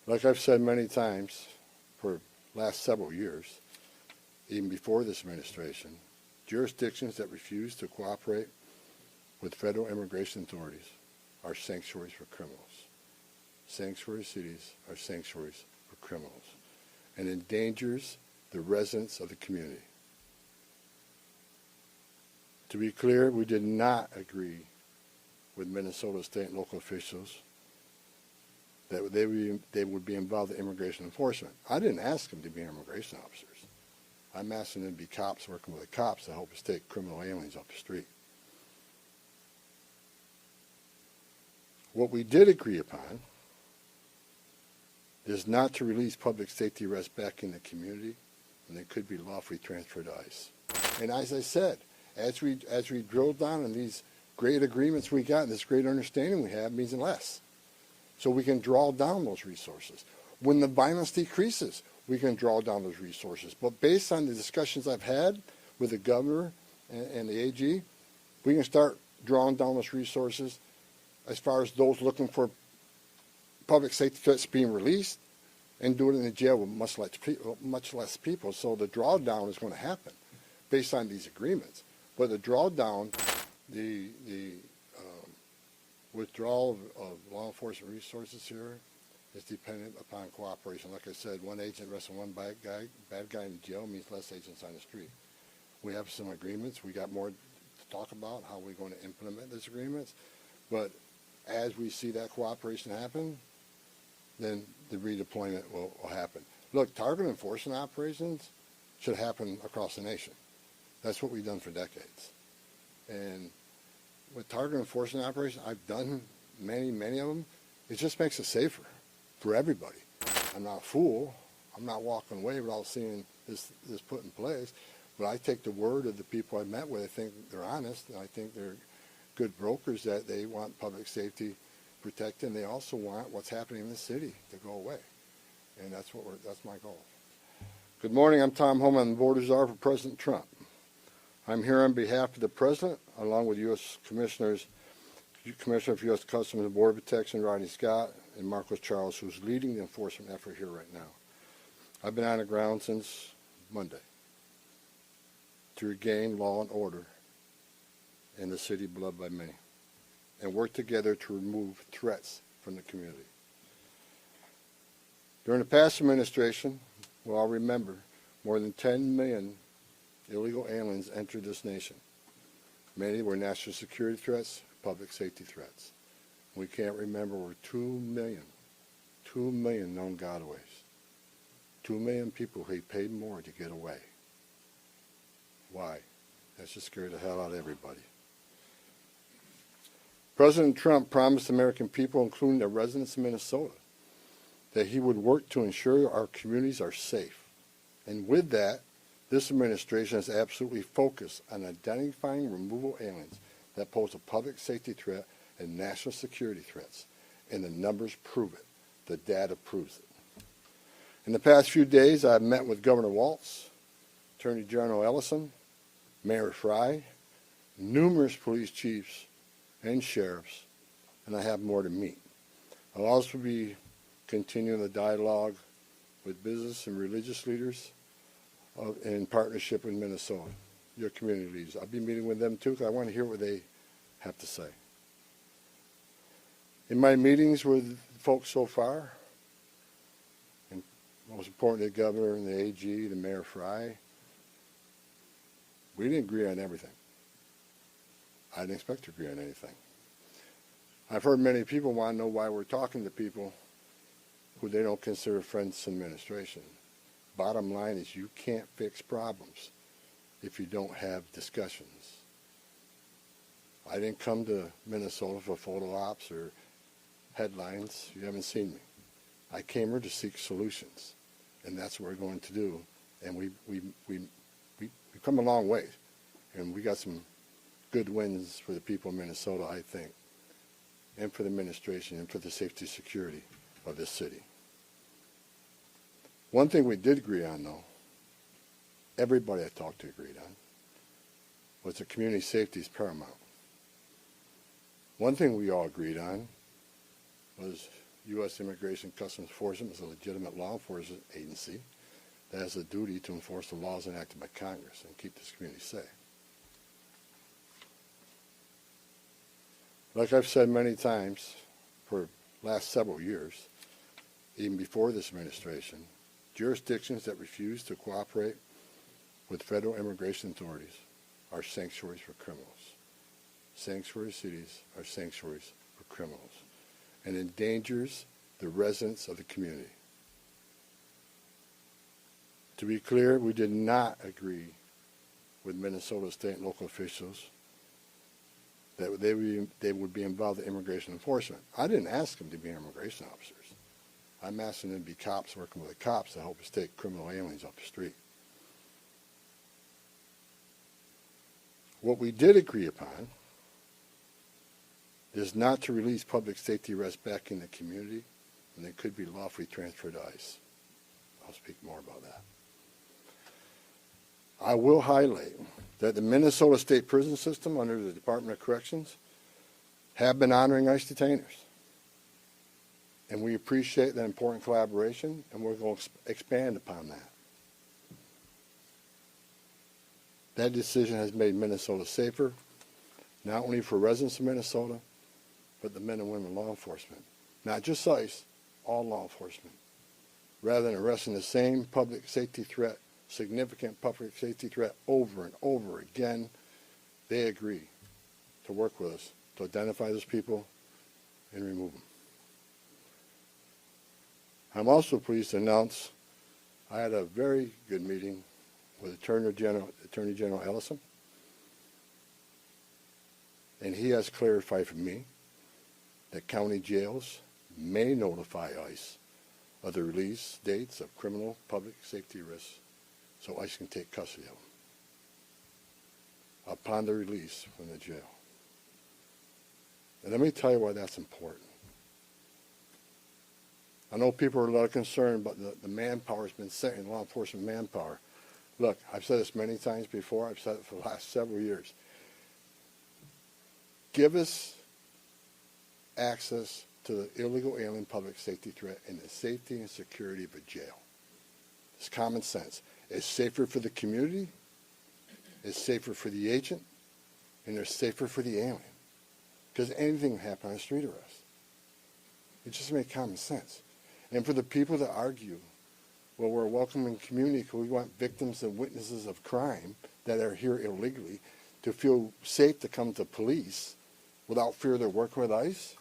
Like I've said many times for the last several years, even before this administration, jurisdictions that refuse to cooperate with federal immigration authorities are sanctuaries for criminals. Sanctuary cities are sanctuaries for criminals and endangers the residents of the community. To be clear, we did not agree with Minnesota state and local officials that they would be involved in immigration enforcement. I didn't ask them to be immigration officers. I'm asking them to be cops working with the cops to help us take criminal aliens off the street. What we did agree upon is not to release public safety arrests back in the community when they could be lawfully transferred to ICE. And as I said, as we drilled down on these great agreements we got, and this great understanding we have means less. So we can draw down those resources. When the violence decreases, we can draw down those resources. But based on the discussions I've had with the governor and the AG, we can start drawing down those resources as far as those looking for public safety threats being released and do it in the jail with much less people. So the drawdown is going to happen based on these agreements. But the drawdown, the withdrawal of law enforcement resources here is dependent upon cooperation. Like I said, one agent arresting one bad guy in jail means less agents on the street. We have some agreements. We got more to talk about how we're going to implement these agreements. But as we see that cooperation happen, then the redeployment will happen. Look, target enforcement operations should happen across the nation. That's what we've done for decades. And with target enforcement operations, I've done many of them. It just makes it safer for everybody. I'm not a fool. I'm not walking away without seeing this put in place. But I take the word of the people I've met with. I think they're honest, and I think they're good brokers, that they want public safety protected, and they also want what's happening in the city to go away. And that's my goal. Good morning. I'm Tom Homan, the Board of Czar for President Trump. I'm here on behalf of the President, along with U.S. Commissioner for U.S. Customs and Border Protection, Rodney Scott, and Marcos Charles, who's leading the enforcement effort here right now. I've been on the ground since Monday to regain law and order in the city beloved by many, and work together to remove threats from the community. During the past administration, we'll all remember, more than 10 million illegal aliens entered this nation. Many were national security threats, public safety threats. We can't remember over 2 million known gotaways. 2 million people who paid more to get away. Why? That should scare the hell out of everybody. President Trump promised American people, including the residents of Minnesota, that he would work to ensure our communities are safe. And with that, this administration is absolutely focused on identifying removal aliens that pose a public safety threat and national security threats. And the numbers prove it. The data proves it. In the past few days, I've met with Governor Walz, Attorney General Ellison, Mayor Frey, numerous police chiefs and sheriffs, and I have more to meet. I'll also be continuing the dialogue with business and religious leaders in partnership with Minnesota, your community leaders. I'll be meeting with them too, because I want to hear what they have to say. In my meetings with folks so far, and most importantly the governor and the AG, the Mayor Frey, we didn't agree on everything. I didn't expect to agree on anything. I've heard many people want to know why we're talking to people who they don't consider friends in administration. Bottom line is, you can't fix problems if you don't have discussions. I didn't come to Minnesota for photo ops or headlines. You haven't seen me. I came here to seek solutions, and that's what we're going to do. And we've come a long way, and we got some good wins for the people of Minnesota, I think, and for the administration and for the safety and security of this city. One thing we did agree on, though, everybody I talked to agreed on, was that community safety is paramount. One thing we all agreed on was U.S. Immigration Customs Enforcement is a legitimate law enforcement agency that has a duty to enforce the laws enacted by Congress and keep this community safe. Like I've said many times for the last several years, even before this administration, jurisdictions that refuse to cooperate with federal immigration authorities are sanctuaries for criminals. Sanctuary cities are sanctuaries for criminals and endangers the residents of the community. To be clear, we did not agree with Minnesota state and local officials that they would be involved in immigration enforcement. I didn't ask them to be immigration officers. I'm asking them to be cops working with the cops to help us take criminal aliens off the street. What we did agree upon is not to release public safety arrests back in the community when they could be lawfully transferred to ICE. I'll speak more about that. I will highlight that the Minnesota State Prison System under the Department of Corrections have been honoring ICE detainers. And we appreciate that important collaboration, and we're going to expand upon that. That decision has made Minnesota safer, not only for residents of Minnesota, but the men and women in law enforcement. Not just ICE, all law enforcement. Rather than arresting the same public safety threat, significant public safety threat over and over again, they agree to work with us to identify those people and remove them. I'm also pleased to announce I had a very good meeting with Attorney General Ellison, and he has clarified for me that county jails may notify ICE of the release dates of criminal public safety risks so ICE can take custody of them upon the release from the jail. And let me tell you why that's important. I know people are a lot concerned about the manpower has been set in law enforcement manpower. Look, I've said this many times before. I've said it for the last several years. Give us access to the illegal alien public safety threat and the safety and security of a jail. It's common sense. It's safer for the community, it's safer for the agent, and it's safer for the alien. Because anything can happen on a street arrest. It just makes common sense. And for the people that argue, well, we're a welcoming community because we want victims and witnesses of crime that are here illegally to feel safe to come to police without fear they're working with ICE,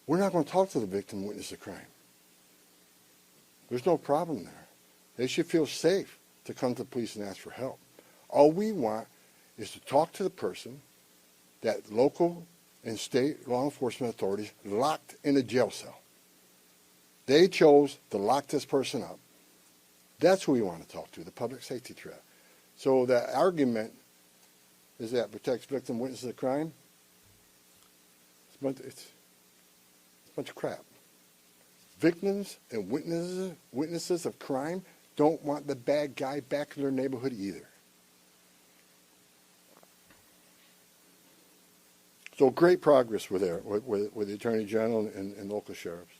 we're not going to talk to the victim and witness of crime. There's no problem there. They should feel safe to come to police and ask for help. All we want is to talk to the person that local and state law enforcement authorities locked in a jail cell. They chose to lock this person up. That's who we want to talk to, the public safety threat. So the argument is that protects victim witnesses of crime. It's a bunch of crap. Victims and witnesses of crime don't want the bad guy back in their neighborhood either. So great progress with the Attorney General and local sheriffs.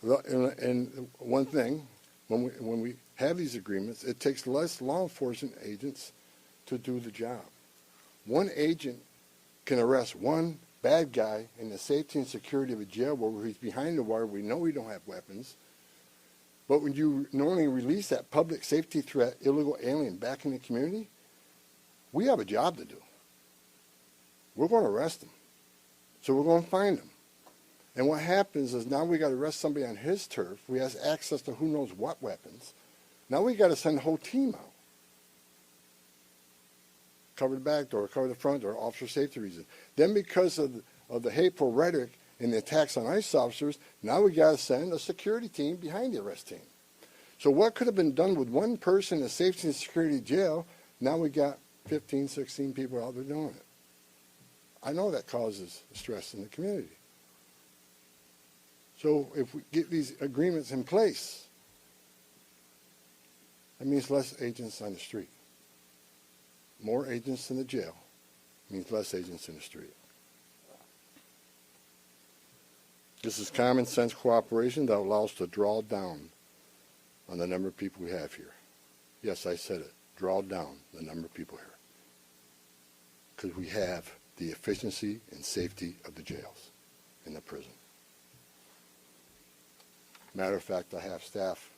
And one thing, when we have these agreements, it takes less law enforcement agents to do the job. One agent can arrest one bad guy in the safety and security of a jail where he's behind the wire, we know we don't have weapons. But when you normally release that public safety threat, illegal alien back in the community, we have a job to do. We're going to arrest him. So we're going to find him. And what happens is now we got to arrest somebody on his turf. We have access to who knows what weapons. Now we got to send the whole team out. Cover the back door, cover the front door, officer safety reasons. Then because of the hateful rhetoric and the attacks on ICE officers, now we got to send a security team behind the arrest team. So what could have been done with one person in a safety and security jail, now we got 15, 16 people out there doing it. I know that causes stress in the community. So if we get these agreements in place, that means less agents on the street, more agents in the jail, means less agents in the street. This is common sense cooperation that allows us to draw down on the number of people we have here. Yes, I said it. Draw down the number of people here. Because we have the efficiency and safety of the jails and the prison. Matter of fact, I have staff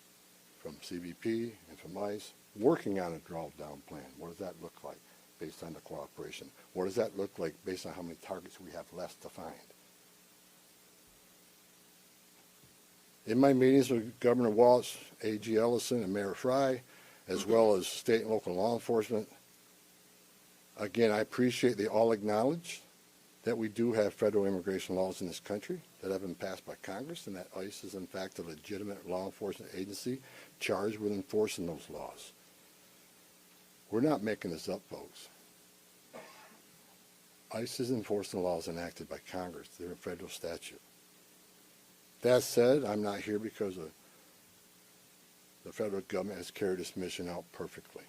from CBP and from ICE working on a draw-down plan. What does that look like based on the cooperation? What does that look like based on how many targets we have left to find? In my meetings with Governor Walz, A.G. Ellison, and Mayor Fry, as well as state and local law enforcement, again, I appreciate they all acknowledge that we do have federal immigration laws in this country that have been passed by Congress, and that ICE is in fact a legitimate law enforcement agency charged with enforcing those laws. We're not making this up, folks. ICE is enforcing laws enacted by Congress. They're a federal statute. That said, I'm not here because the federal government has carried this mission out perfectly.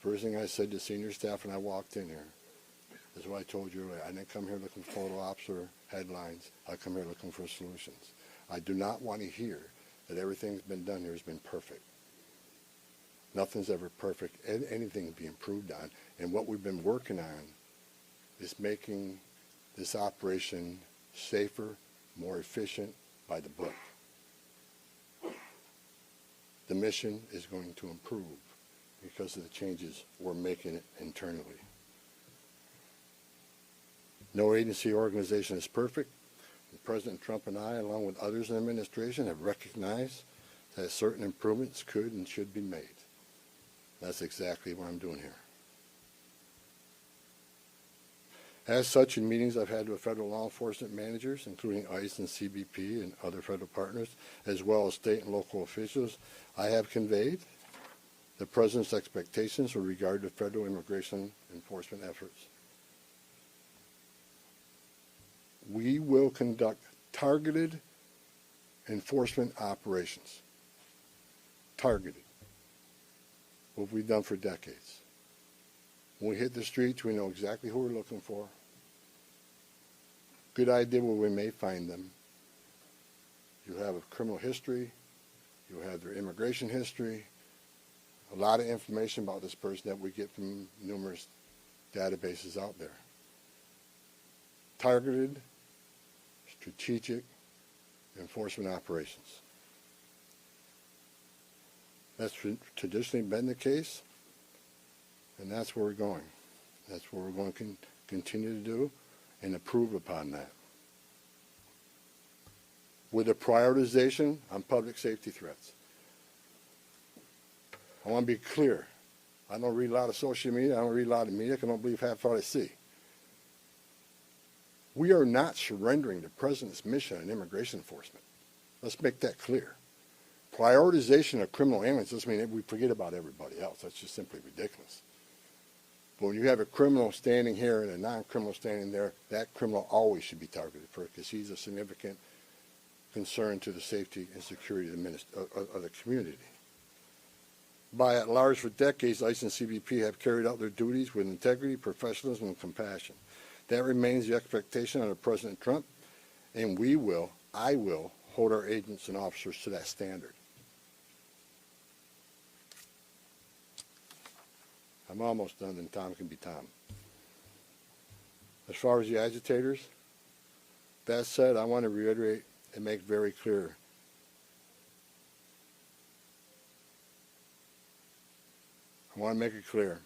First thing I said to senior staff when I walked in here is what I told you earlier. I didn't come here looking for photo ops or headlines. I come here looking for solutions. I do not want to hear that everything's been done here has been perfect. Nothing's ever perfect. Anything can be improved on. And what we've been working on is making this operation safer, more efficient, by the book. The mission is going to improve because of the changes we're making internally. No agency or organization is perfect. And President Trump and I, along with others in the administration, have recognized that certain improvements could and should be made. That's exactly what I'm doing here. As such, in meetings I've had with federal law enforcement managers, including ICE and CBP and other federal partners, as well as state and local officials, I have conveyed the President's expectations with regard to federal immigration enforcement efforts. We will conduct targeted enforcement operations. Targeted. What we've done for decades. When we hit the streets, we know exactly who we're looking for. Good idea where we may find them. You have a criminal history. You have their immigration history. A lot of information about this person that we get from numerous databases out there. Targeted, strategic enforcement operations. That's traditionally been the case, and that's where we're going. That's what we're going to continue to do and improve upon that. With a prioritization on public safety threats. I want to be clear. I don't read a lot of social media. I don't read a lot of media. I don't believe half what I see. We are not surrendering the President's mission on immigration enforcement. Let's make that clear. Prioritization of criminal aliens doesn't mean that we forget about everybody else. That's just simply ridiculous. But when you have a criminal standing here and a non-criminal standing there, that criminal always should be targeted first because he's a significant concern to the safety and security of the community. By and large, for decades, ICE and CBP have carried out their duties with integrity, professionalism, and compassion. That remains the expectation under President Trump, and I will, hold our agents and officers to that standard. I'm almost done, and Tom can be Tom. As far as the agitators, that said, I want to reiterate and make very clear I want to make it clear,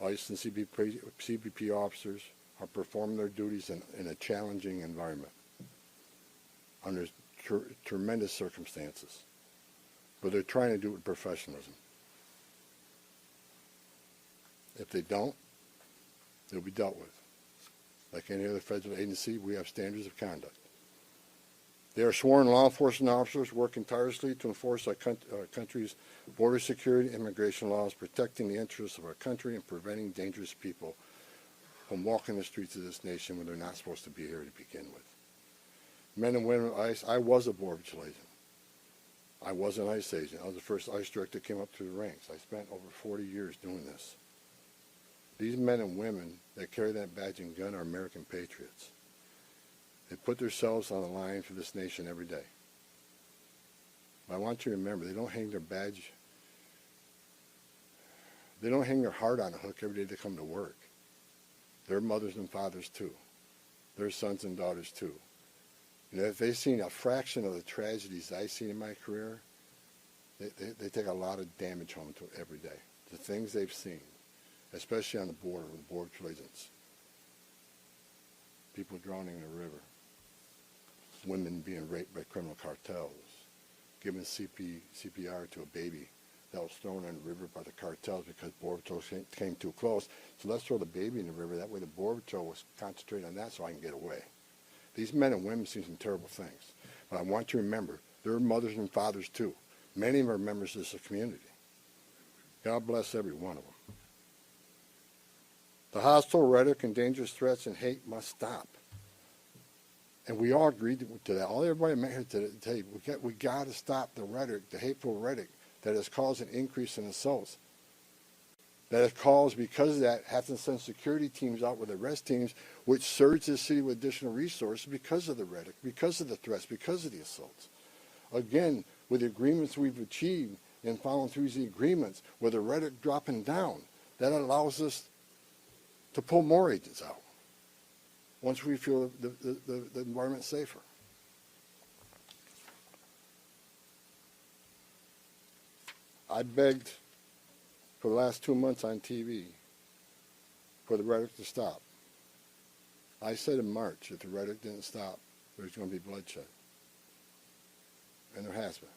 ICE and CBP officers are performing their duties in a challenging environment under tremendous circumstances, but they're trying to do it with professionalism. If they don't, they'll be dealt with. Like any other federal agency, we have standards of conduct. They are sworn law enforcement officers working tirelessly to enforce our country's border security and immigration laws, protecting the interests of our country and preventing dangerous people from walking the streets of this nation when they're not supposed to be here to begin with. Men and women of ICE, I was a Border Patrol agent. I was an ICE agent. I was the first ICE director that came up through the ranks. I spent over 40 years doing this. These men and women that carry that badge and gun are American patriots. They put themselves on the line for this nation every day. But I want you to remember, they don't hang their badge, they don't hang their heart on a hook every day they come to work. They're mothers and fathers too. They're sons and daughters too. You know, if they've seen a fraction of the tragedies I've seen in my career, they take a lot of damage home to every day. The things they've seen, especially on the border with border collisions. People drowning in the river. Women being raped by criminal cartels. Giving CPR to a baby that was thrown in the river by the cartels because Border Patrol came too close. So let's throw the baby in the river. That way the Border Patrol was concentrating on that so I can get away. These men and women see some terrible things. But I want you to remember, they're mothers and fathers too. Many of them are members of this community. God bless every one of them. The hostile rhetoric and dangerous threats and hate must stop. And we all agreed to that. All everybody met here today, we got to stop the rhetoric, the hateful rhetoric that has caused an increase in assaults. That has caused, because of that, have to send security teams out with arrest teams, which surge the city with additional resources because of the rhetoric, because of the threats, because of the assaults. Again, with the agreements we've achieved and following through the agreements, with the rhetoric dropping down, that allows us to pull more agents out once we feel the environment's safer. I begged for the last 2 months on TV for the rhetoric to stop. I said in March, if the rhetoric didn't stop, there's going to be bloodshed. And there has been.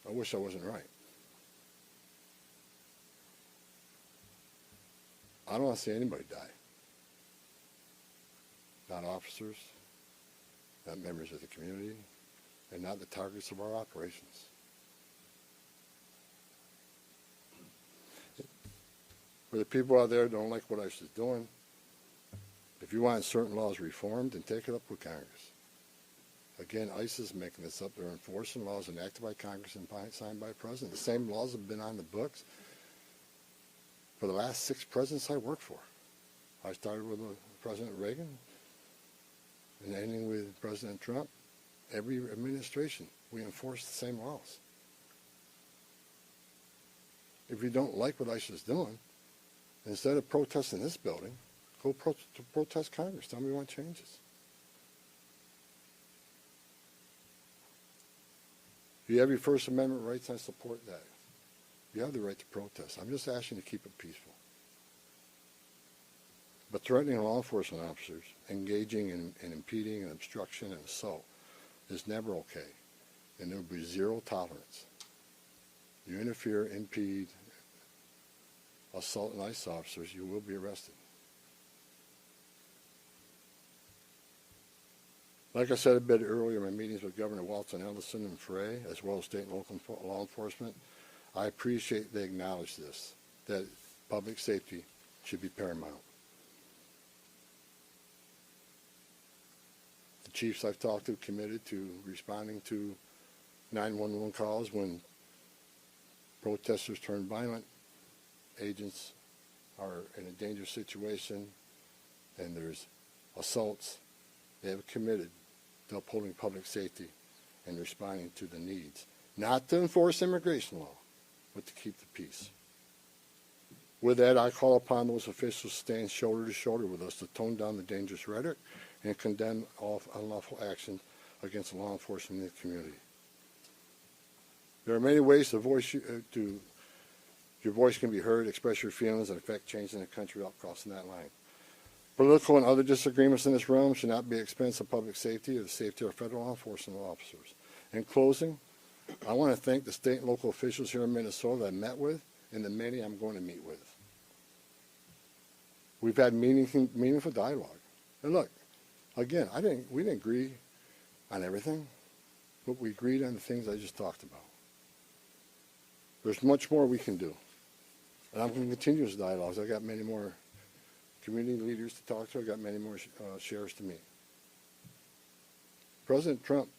I wish I wasn't right. I don't want to see anybody die. Not officers, not members of the community, and not the targets of our operations. For the people out there who don't like what ICE is doing, if you want certain laws reformed, then take it up with Congress. Again, ICE is making this up. They're enforcing laws enacted by Congress and signed by the President. The same laws have been on the books for the last 6 presidents I worked for. I started with President Reagan and ending with President Trump. Every administration, we enforce the same laws. If you don't like what ICE is doing, instead of protesting this building, go protest Congress. Tell me you want changes. You have your First Amendment rights, I support that. You have the right to protest. I'm just asking you to keep it peaceful. But threatening law enforcement officers, engaging in impeding and obstruction and assault is never okay. And there will be zero tolerance. You interfere, impede, assault ICE officers, you will be arrested. Like I said a bit earlier in my meetings with Governor Walton, Ellison, and Frey, as well as state and local law enforcement, I appreciate they acknowledge this, that public safety should be paramount. The chiefs I've talked to committed to responding to 911 calls when protesters turn violent, agents are in a dangerous situation, and there's assaults. They have committed to upholding public safety and responding to the needs, not to enforce immigration law, but to keep the peace. With that, I call upon those officials to stand shoulder to shoulder with us to tone down the dangerous rhetoric and condemn all unlawful action against law enforcement in the community. There are many ways your voice can be heard, express your feelings, and affect change in the country without crossing that line. Political and other disagreements in this realm should not be at the expense of public safety or the safety of federal law enforcement officers. In closing, I want to thank the state and local officials here in Minnesota that I met with and the many I'm going to meet with. We've had meaningful dialogue. And look, again, we didn't agree on everything, but we agreed on the things I just talked about. There's much more we can do. And I'm going to continue those dialogues. I've got many more community leaders to talk to. I've got many more sheriffs to meet. President Trump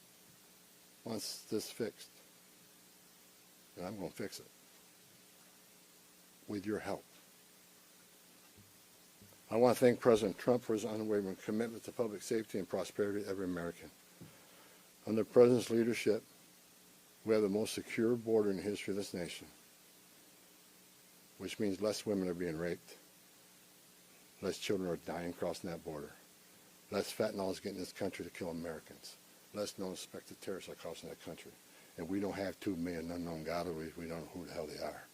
wants this fixed, and I'm going to fix it. with your help. I want to thank President Trump for his unwavering commitment to public safety and prosperity of every American. Under the President's leadership, we have the most secure border in the history of this nation, which means less women are being raped, less children are dying crossing that border, less fentanyl is getting in this country to kill Americans, less known suspected terrorists are crossing that country. And we don't have 2 million unknown gotaways. We don't know who the hell they are.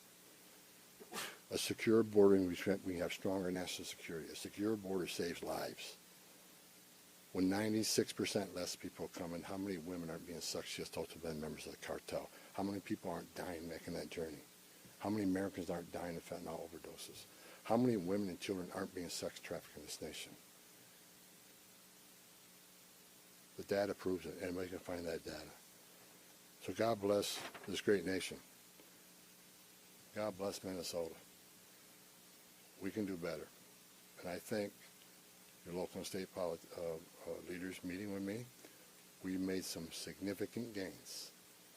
A secure border, we have stronger national security. A secure border saves lives. When 96% less people are coming, how many women aren't being sucked told to be members of the cartel? How many people aren't dying making that journey? How many Americans aren't dying of fentanyl overdoses? How many women and children aren't being sex trafficked in this nation? The data proves it. Anybody can find that data. So God bless this great nation. God bless Minnesota. We can do better. And I think your local and state leaders meeting with me, we made some significant gains,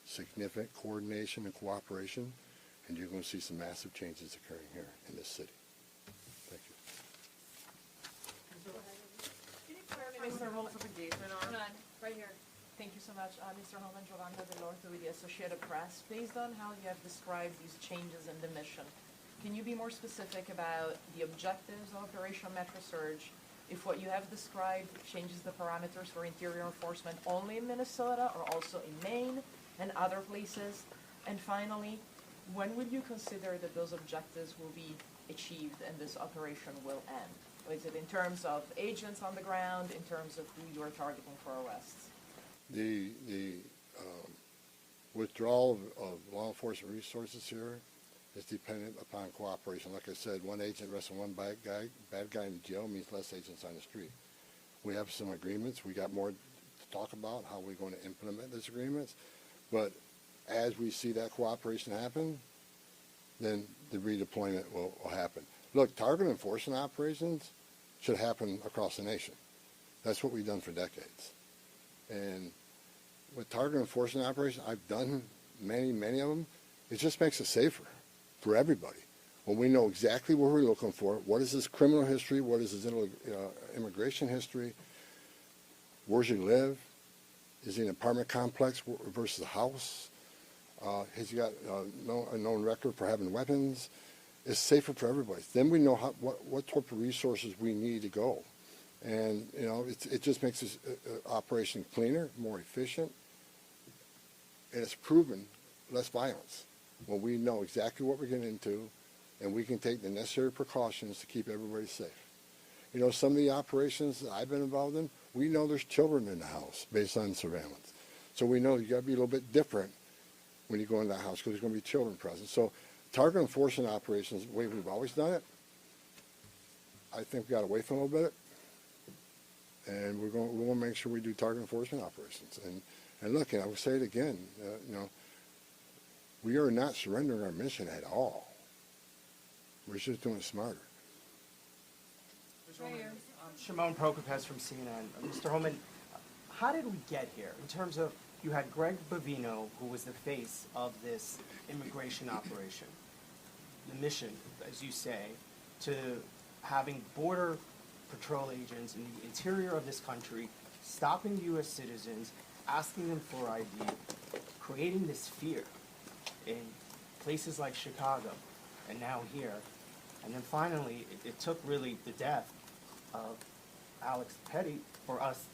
significant coordination and cooperation, and you're going to see some massive changes occurring here in this city. Thank you. Can you clarify Mr. Holman's engagement on? Right here. Thank you so much. Mr. Homan, Giovanna Dell'Orto with the Associated Press. Based on how you have described these changes in the mission, can you be more specific about the objectives of Operation Metro Surge? If what you have described changes the parameters for interior enforcement only in Minnesota or also in Maine and other places? And finally, when would you consider that those objectives will be achieved and this operation will end? Is it in terms of agents on the ground, in terms of who you are targeting for arrests? The withdrawal of law enforcement resources here is dependent upon cooperation. Like I said, one agent arresting one bad guy in jail means less agents on the street. We have some agreements. We got more to talk about how we're going to implement these agreements. But as we see that cooperation happen, then the redeployment will happen. Look, target enforcement operations should happen across the nation. That's what we've done for decades. And with target enforcement operations, I've done many of them. It just makes it safer for everybody. When we know exactly what we're looking for, what is his criminal history, what is his immigration history, where's he live, is he in an apartment complex versus a house, has he got a known record for having weapons, it's safer for everybody. Then we know what type of resources we need to go. And, you know, it just makes this operation cleaner, more efficient, and it's proven less violence when we know exactly what we're getting into and we can take the necessary precautions to keep everybody safe. You know, some of the operations that I've been involved in, we know there's children in the house based on surveillance. So we know you got to be a little bit different when you go into the house because there's going to be children present. So target enforcement operations, the way we've always done it, I think we got away from a little bit. And we're going to make sure we do target enforcement operations. And look, and I will say it again, you know, we are not surrendering our mission at all. We're just doing it smarter. Shimon Prokopez from CNN. Mr. Homan, how did we get here in terms of you had Greg Bovino, who was the face of this immigration operation, the mission, as you say, to having border patrol agents in the interior of this country, stopping U.S. citizens, asking them for ID, creating this fear in places like Chicago and now here. And then finally, it took really the death of Alex Petty for us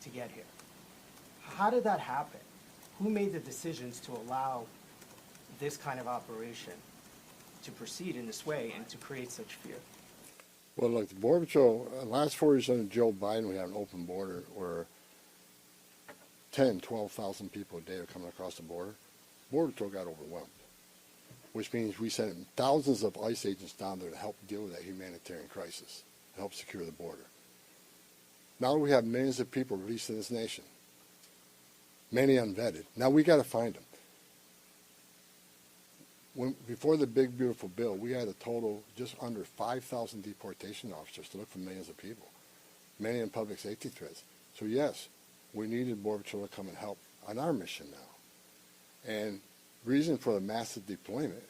to get here. How did that happen? Who made the decisions to allow this kind of operation to proceed in this way and to create such fear? Well, look, the Border Patrol, the last 4 years under Joe Biden, we had an open border where 10, 12,000 people a day are coming across the border. Border Patrol got overwhelmed, which means we sent thousands of ICE agents down there to help deal with that humanitarian crisis, to help secure the border. Now we have millions of people released in this nation, many unvetted. Now we got to find them. Before the big, beautiful bill, we had a total just under 5,000 deportation officers to look for millions of people, many in public safety threats. So yes, we needed Border Patrol to come and help on our mission now. And the reason for the massive deployment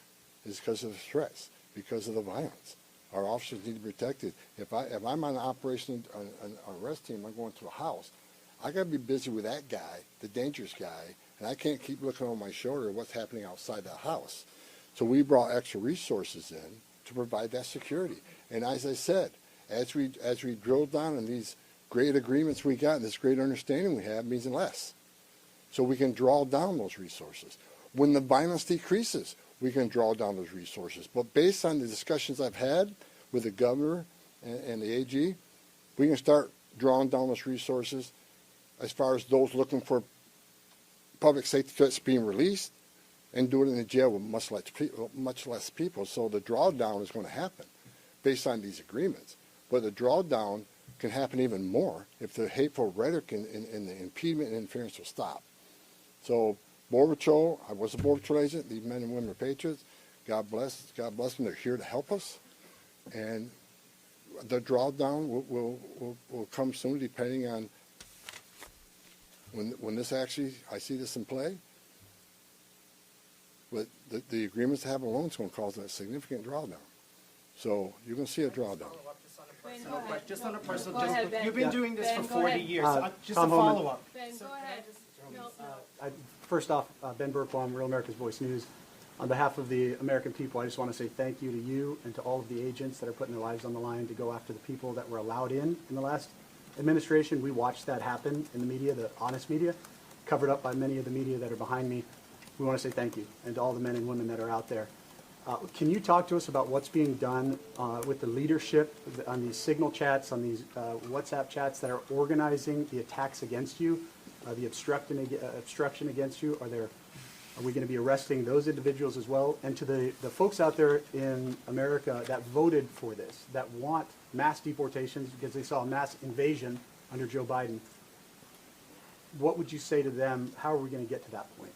is because of the threats. because of the violence. Our officers need to be protected. If I'm on an operation, an arrest team, I'm going to a house, I got to be busy with that guy, the dangerous guy, and I can't keep looking over my shoulder at what's happening outside that house. So we brought extra resources in to provide that security. And as I said, as we drill down on these great agreements we got and this great understanding we have means less. So we can draw down those resources. When the violence decreases, we can draw down those resources. But based on the discussions I've had with the governor and the AG, we can start drawing down those resources as far as those looking for public safety threats being released, and do it in the jail with much less people. So the drawdown is going to happen based on these agreements. But the drawdown can happen even more if the hateful rhetoric and the impediment and interference will stop. So Border Patrol, I was a Border Patrol agent. These men and women are patriots. God bless them. They're here to help us. And the drawdown will come soon, depending on when this actually, I see this in play. But the agreements to have alone is going to cause a significant drawdown. So you're going to see a drawdown. Just on a personal, Go ahead, Ben. you've been doing this Ben, for go 40 ahead. years. Just a Tom Homan. follow-up. Ben, go ahead. No. First off, Ben Burkbaum, Real America's Voice News. On behalf of the American people, I just want to say thank you to you and to all of the agents that are putting their lives on the line to go after the people that were allowed in the last administration. We watched that happen in the media, the honest media, covered up by many of the media that are behind me. We want to say thank you, and to all the men and women that are out there. Can you talk to us about what's being done with the leadership on these signal chats, on these WhatsApp chats that are organizing the attacks against you, the obstruction against you? Are we going to be arresting those individuals as well? And to the folks out there in America that voted for this, that want mass deportations because they saw a mass invasion under Joe Biden, what would you say to them? How are we going to get to that point?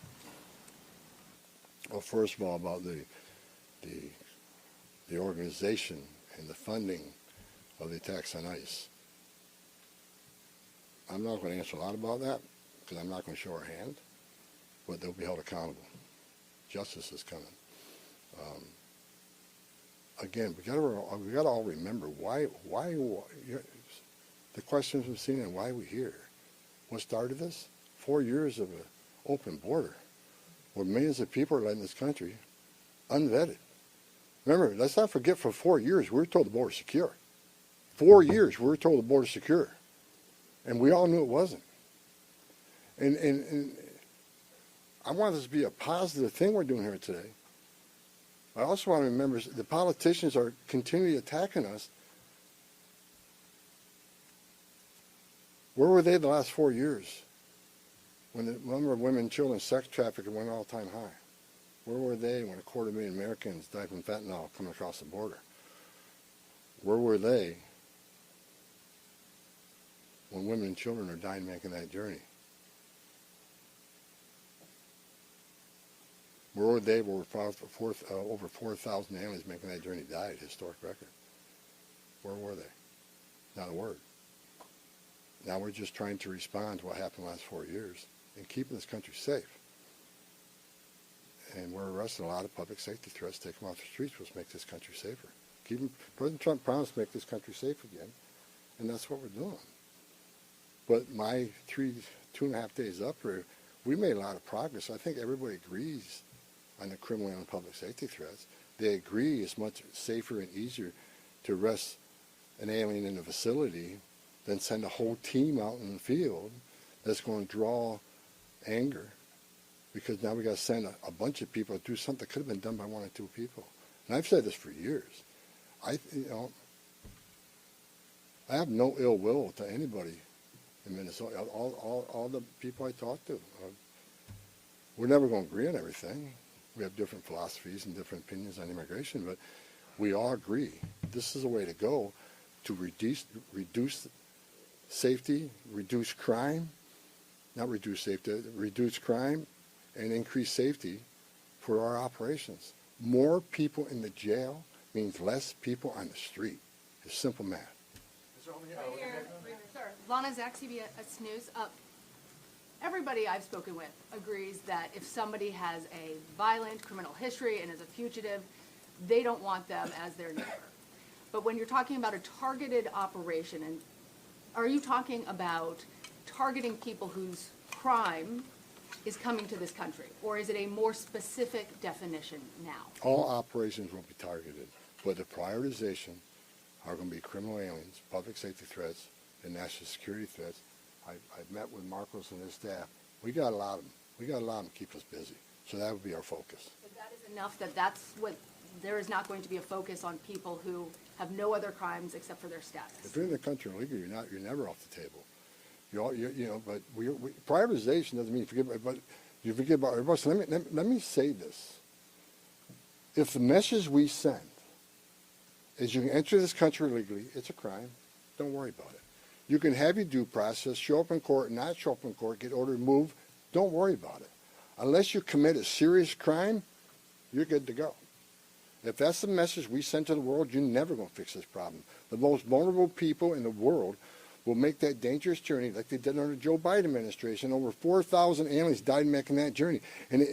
Well, first of all, about the organization and the funding of the attacks on ICE. I'm not going to answer a lot about that because I'm not going to show our hand, but they'll be held accountable. Justice is coming. Again, we got to all remember why the questions we've seen and why we're here. What started this? 4 years of an open border, where millions of people are let in this country unvetted. Remember, let's not forget, for 4 years we were told the border's secure. 4 years we were told the border's secure, and we all knew it wasn't. And I want this to be a positive thing we're doing here today. I also want to remember the politicians are continually attacking us. Where were they the last 4 years when the number of women, children, sex trafficking went all-time high? Where were they when 250,000 Americans died from fentanyl coming across the border? Where were they when women and children are dying making that journey? Where were they where over 4,000 families making that journey died? Historic record. Where were they? Not a word. Now we're just trying to respond to what happened the last 4 years and keeping this country safe. And we're arresting a lot of public safety threats, take them off the streets, which makes this country safer. President Trump promised to make this country safe again, and that's what we're doing. But my 2.5 days up here, we made a lot of progress. I think everybody agrees on the criminal and public safety threats. They agree it's much safer and easier to arrest an alien in a facility than send a whole team out in the field that's going to draw anger, because now we got to send a bunch of people to do something that could have been done by 1 or 2 people. And I've said this for years. I have no ill will to anybody in Minnesota. All the people I talk to, we're never going to agree on everything. We have different philosophies and different opinions on immigration, but we all agree this is a way to go to reduce safety, reduce crime, not reduce safety, reduce crime and increase safety for our operations. More people in the jail means less people on the street. It's simple math. Lana Zach, CBS News. Everybody I've spoken with agrees that if somebody has a violent criminal history and is a fugitive, they don't want them as their neighbor. But when you're talking about a targeted operation, and are you talking about targeting people whose crime is coming to this country? Or is it a more specific definition now? All operations will be targeted, but the prioritization are going to be criminal aliens, public safety threats, and national security threats. I've met with Marcos and his staff. We got a lot of them. We got a lot of them to keep us busy. So that would be our focus. But that is enough that's what, there is not going to be a focus on people who have no other crimes except for their status. If you're in the country illegally, you're never off the table. But prioritization doesn't mean you forget about everybody. So let me say this. If the message we send is you can enter this country illegally, it's a crime, don't worry about it. You can have your due process, show up in court, not show up in court, get ordered removed, don't worry about it. Unless you commit a serious crime, you're good to go. If that's the message we send to the world, you're never going to fix this problem. The most vulnerable people in the world will make that dangerous journey like they did under the Joe Biden administration. Over 4,000 aliens died making that journey. And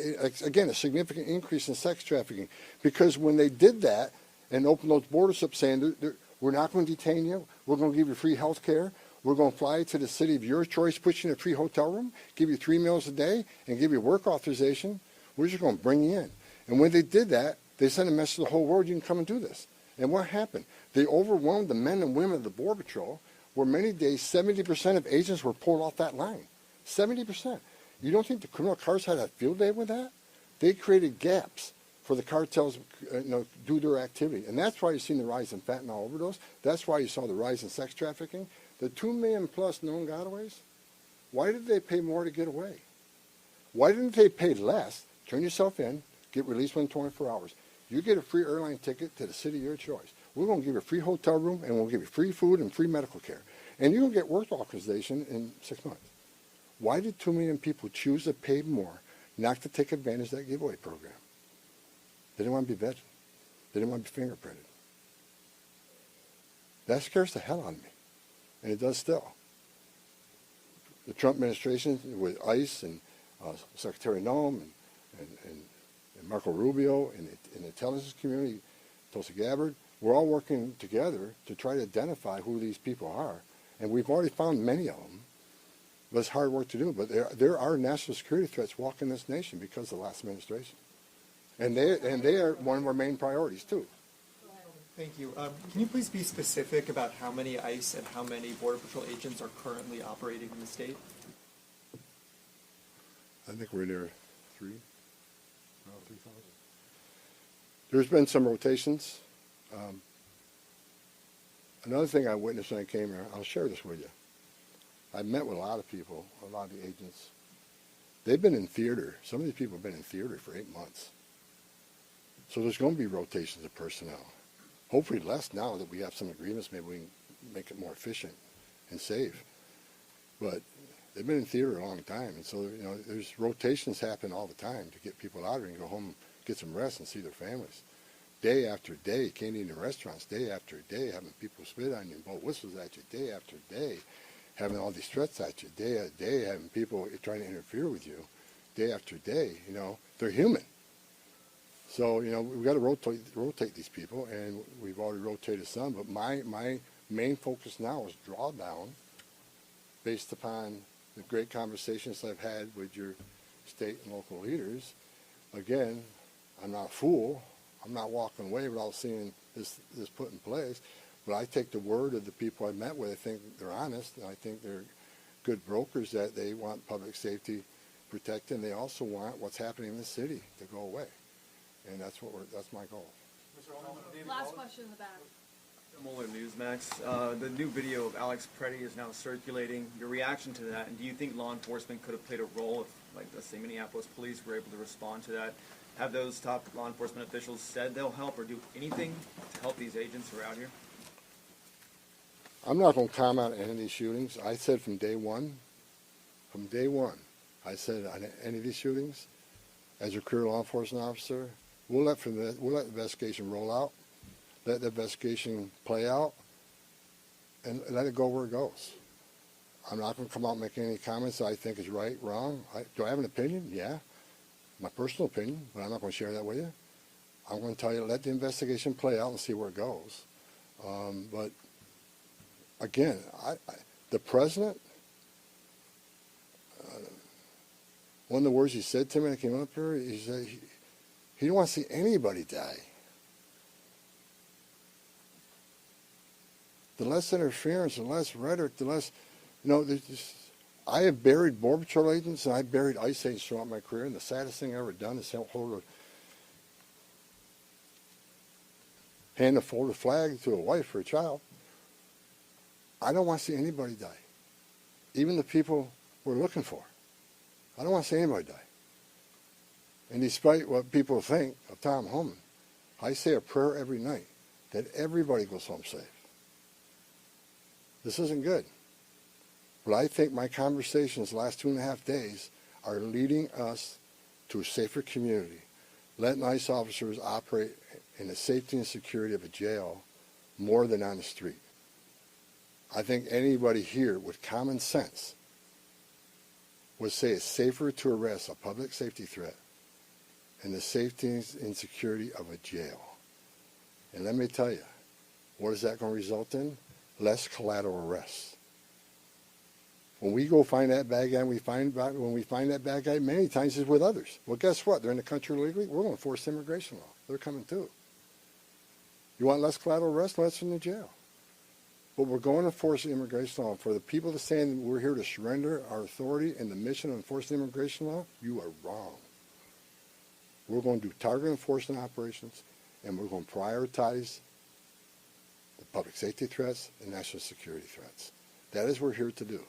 again, a significant increase in sex trafficking. Because when they did that and opened those borders up saying, we're not going to detain you, we're going to give you free health care, we're going to fly you to the city of your choice, put you in a free hotel room, give you 3 meals a day, and give you work authorization, we're just going to bring you in. And when they did that, they sent a message to the whole world, you can come and do this. And what happened? They overwhelmed the men and women of the Border Patrol, where many days 70% of agents were pulled off that line. 70%. You don't think the criminal cartels had a field day with that? They created gaps for the cartels do their activity. And that's why you've seen the rise in fentanyl overdose. That's why you saw the rise in sex trafficking. The 2 million plus known gotaways, why did they pay more to get away? Why didn't they pay less, turn yourself in, get released within 24 hours? You get a free airline ticket to the city of your choice. We're going to give you a free hotel room, and we'll give you free food and free medical care. And you're going to get work authorization in 6 months. Why did 2 million people choose to pay more not to take advantage of that giveaway program? They didn't want to be vetted. They didn't want to be fingerprinted. That scares the hell out of me. And it does still. The Trump administration with ICE and Secretary Noem and Marco Rubio and the intelligence community, Tulsi Gabbard, we're all working together to try to identify who these people are. And we've already found many of them. But it's hard work to do. But there are national security threats walking this nation because of the last administration. And they are one of our main priorities, too. Thank you. Can you please be specific about how many ICE and how many Border Patrol agents are currently operating in the state? I think we're near 3,000. There's been some rotations. Another thing I witnessed when I came here, I'll share this with you. I met with a lot of people, a lot of the agents. They've been in theater. Some of these people have been in theater for 8 months. So there's going to be rotations of personnel. Hopefully less now that we have some agreements. Maybe we can make it more efficient and safe. But they've been in theater a long time. And so, there's rotations happen all the time to get people out here and go home, get some rest and see their families. Day after day, can't eat in restaurants, day after day, having people spit on you and blow whistles at you, day after day, having all these threats at you, day after day, having people trying to interfere with you, day after day. They're human. So, we've got to rotate these people, and we've already rotated some. But my main focus now is drawdown, based upon the great conversations I've had with your state and local leaders. Again, I'm not a fool. I'm not walking away without seeing this put in place. But I take the word of the people I met with. I think they're honest, and I think they're good brokers, that they want public safety protected, and they also want what's happening in the city to go away. And that's my goal. Last question in the back. Mueller Newsmax. The new video of Alex Preddy is now circulating. Your reaction to that, and do you think law enforcement could have played a role if, let's say, Minneapolis police were able to respond to that? Have those top law enforcement officials said they'll help or do anything to help these agents who are out here? I'm not going to comment on any of these shootings. I said from day one, I said on any of these shootings, as a career law enforcement officer, we'll let the investigation roll out, let the investigation play out, and let it go where it goes. I'm not going to come out and make any comments that I think is right, wrong. Do I have an opinion? Yeah. My personal opinion, but I'm not going to share that with you. I'm going to tell you, let the investigation play out and see where it goes. But again, the president, one of the words he said to me when I came up here, he said he didn't want to see anybody die. The less interference, the less rhetoric, the less, I have buried Border Patrol agents and I buried ICE agents throughout my career, and the saddest thing I ever done is hand a folded flag to a wife or a child. I don't want to see anybody die, even the people we're looking for. I don't want to see anybody die. And despite what people think of Tom Homan, I say a prayer every night that everybody goes home safe. This isn't good. But I think my conversations the last 2.5 days are leading us to a safer community, letting ICE officers operate in the safety and security of a jail more than on the street. I think anybody here with common sense would say it's safer to arrest a public safety threat and the safety and security of a jail. And let me tell you, what is that going to result in? Less collateral arrests. When we go find that bad guy, when we find that bad guy, many times it's with others. Well, guess what? They're in the country illegally. We're going to enforce immigration law. They're coming too. You want less collateral arrest? Less in the jail. But we're going to enforce the immigration law. For the people that say we're here to surrender our authority and the mission of enforcing immigration law, you are wrong. We're going to do target enforcement operations, and we're going to prioritize the public safety threats and national security threats. That is what we're here to do.